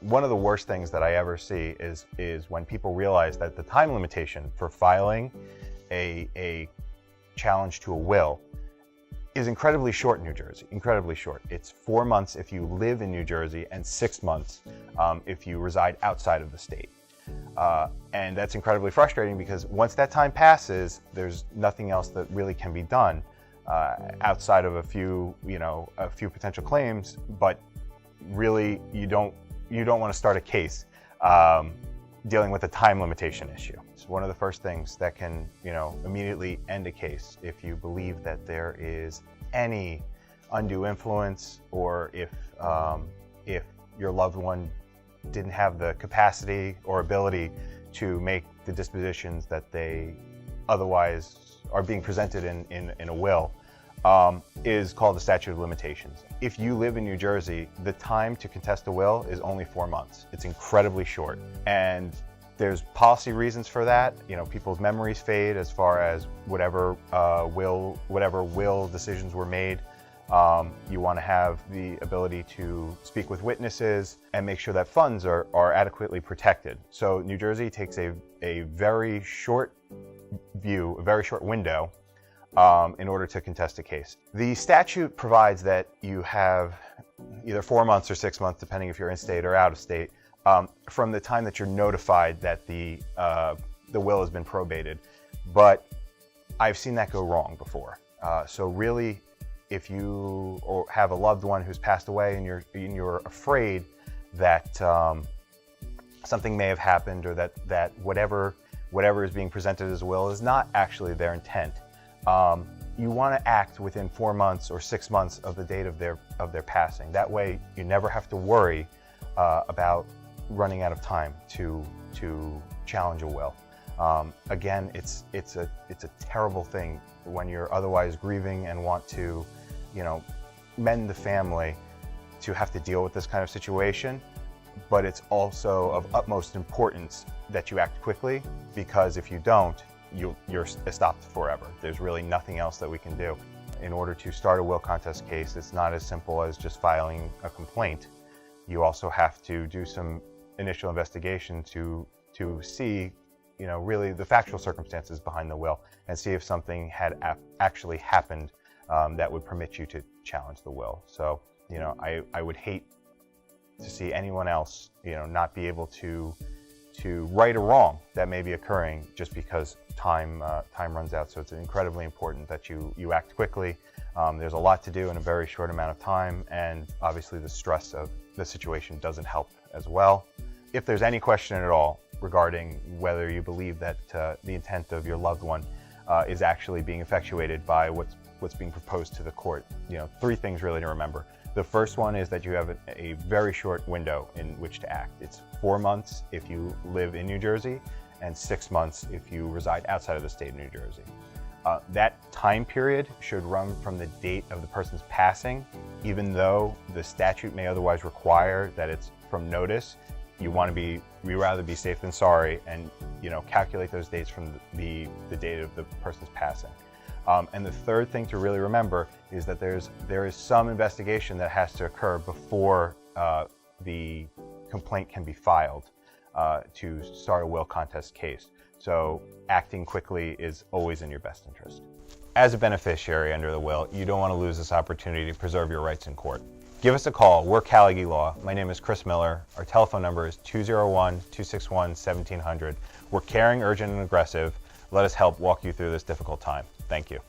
One of the worst things that I ever see is when people realize that the time limitation for filing a challenge to a will is incredibly short in New Jersey, incredibly short. It's 4 months if you live in New Jersey and 6 months if you reside outside of the state. And that's incredibly frustrating because once that time passes, there's nothing else that really can be done outside of a few potential claims, but really you don't want to start a case dealing with a time limitation issue. It's one of the first things that can, immediately end a case if you believe that there is any undue influence, or if your loved one didn't have the capacity or ability to make the dispositions that they otherwise are being presented in a will, is called the statute of limitations. If you live in New Jersey, the time to contest a will is only 4 months. It's incredibly short. And there's policy reasons for that. People's memories fade as far as whatever will decisions were made. You want to have the ability to speak with witnesses and make sure that funds are adequately protected. So New Jersey takes a very short view, a very short window in order to contest a case. The statute provides that you have either 4 months or 6 months, depending if you're in state or out of state, from the time that you're notified that the will has been probated. But I've seen that go wrong before. So really, if you have a loved one who's passed away and you're afraid that something may have happened, or that whatever is being presented as a will is not actually their intent, you want to act within 4 months or 6 months of the date of their passing. That way, you never have to worry about running out of time to challenge a will. Again, it's a terrible thing when you're otherwise grieving and want to, mend the family, to have to deal with this kind of situation. But it's also of utmost importance that you act quickly, because if you don't, you're stopped forever. There's really nothing else that we can do. In order to start a will contest case, it's not as simple as just filing a complaint. You also have to do some initial investigation to see, really the factual circumstances behind the will, and see if something had actually happened that would permit you to challenge the will. So, I would hate to see anyone else, not be able to right a wrong that may be occurring just because time runs out. So it's incredibly important that you act quickly. There's a lot to do in a very short amount of time, and obviously the stress of the situation doesn't help as well. If there's any question at all regarding whether you believe that the intent of your loved one is actually being effectuated by what's being proposed to the court, 3 things really to remember. The first one is that you have a very short window in which to act. It's 4 months if you live in New Jersey, and 6 months if you reside outside of the state of New Jersey. That time period should run from the date of the person's passing, even though the statute may otherwise require that it's from notice. We rather be safe than sorry, and calculate those dates from the date of the person's passing. And the third thing to really remember is that there is some investigation that has to occur before the complaint can be filed to start a will contest case. So acting quickly is always in your best interest. As a beneficiary under the will, you don't want to lose this opportunity to preserve your rights in court. Give us a call. We're Callagy Law. My name is Chris Miller. Our telephone number is 201-261-1700. We're caring, urgent, and aggressive. Let us help walk you through this difficult time. Thank you.